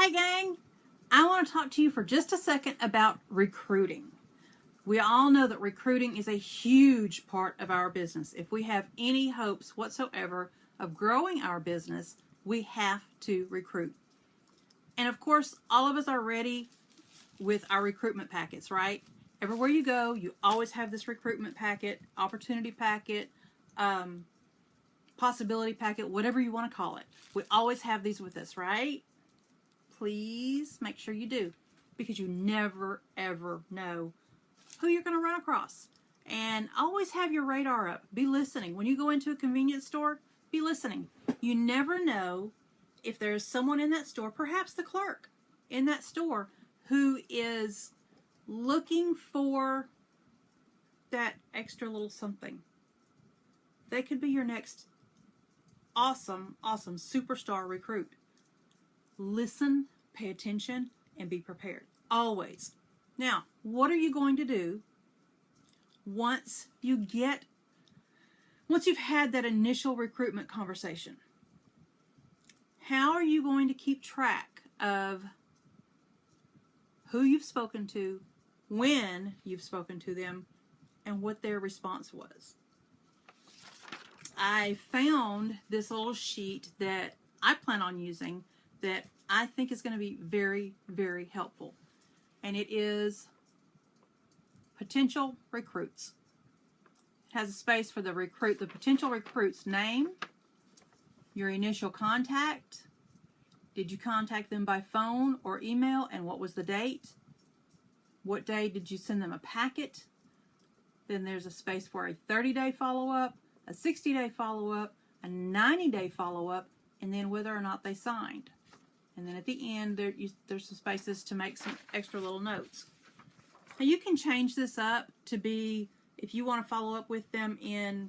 Hey gang, I want to talk to you for just a second about recruiting. We all know that recruiting is a huge part of our business. If we have any hopes whatsoever of growing our business, we have to recruit. And of course, all of us are ready with our recruitment packets, right? Everywhere you go, you always have this recruitment packet, opportunity packet, possibility packet, whatever you want to call it. We always have these with us, right? Please make sure you do, because you never ever know who you're going to run across. And always have your radar up. Be listening. When you go into a convenience store, be listening. You never know if there's someone in that store, perhaps the clerk in that store, who is looking for that extra little something. They could be your next awesome superstar recruit. Listen, pay attention, and be prepared. Always. Now, what are you going to do once you've had that initial recruitment conversation? How are you going to keep track of who you've spoken to, when you've spoken to them, and what their response was? I found this little sheet that I plan on using that I think is going to be very, very helpful. And it is potential recruits. It has a space for the potential recruit's name, your initial contact. Did you contact them by phone or email, and what was the date? What day did you send them a packet? Then there's a space for a 30-day follow-up, a 60-day follow-up, a 90-day follow-up, and then whether or not they signed. And then at the end, there's some spaces to make some extra little notes. Now you can change this up to be, if you want to follow up with them in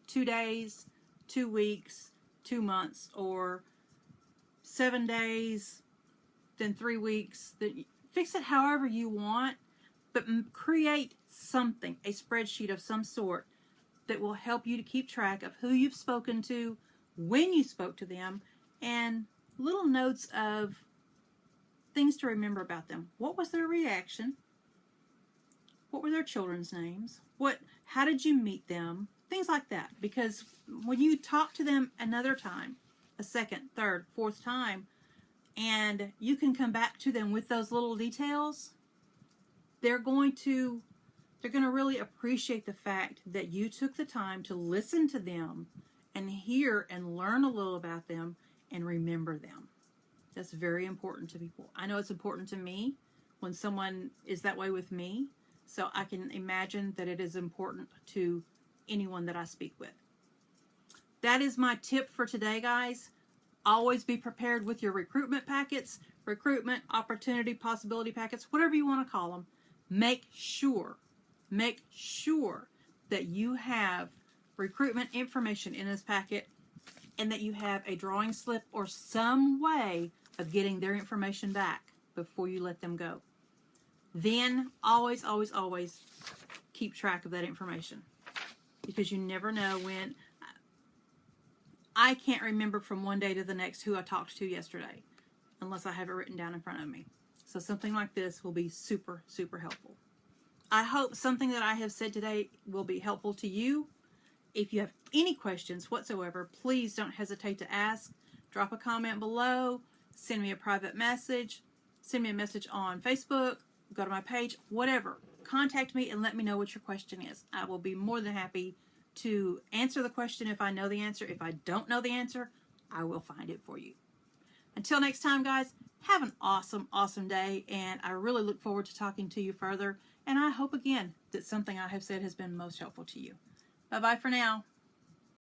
2 days, 2 weeks, 2 months, or 7 days, then 3 weeks. Fix it however you want, but create something, a spreadsheet of some sort that will help you to keep track of who you've spoken to, when you spoke to them, and little notes of things to remember about them. What was their reaction? What were their children's names? How did you meet them? Things like that. Because when you talk to them another time, a second, third, fourth time, and you can come back to them with those little details, they're going to really appreciate the fact that you took the time to listen to them and hear and learn a little about them and remember them. That's very important to people. I know it's important to me when someone is that way with me, so I can imagine that it is important to anyone that I speak with. That is my tip for today, guys. Always be prepared with your recruitment packets, recruitment, opportunity, possibility packets, whatever you want to call them. Make sure that you have recruitment information in this packet, and that you have a drawing slip or some way of getting their information back before you let them go. Then always keep track of that information, because you never know when. I can't remember from one day to the next who I talked to yesterday unless I have it written down in front of me. So something like this will be super helpful. I hope something that I have said today will be helpful to you. If you have any questions whatsoever, please don't hesitate to ask. Drop a comment below, send me a private message, send me a message on Facebook, go to my page, whatever. Contact me and let me know what your question is. I will be more than happy to answer the question if I know the answer. If I don't know the answer, I will find it for you. Until next time, guys, have an awesome day, and I really look forward to talking to you further, and I hope again that something I have said has been most helpful to you. Bye-bye for now.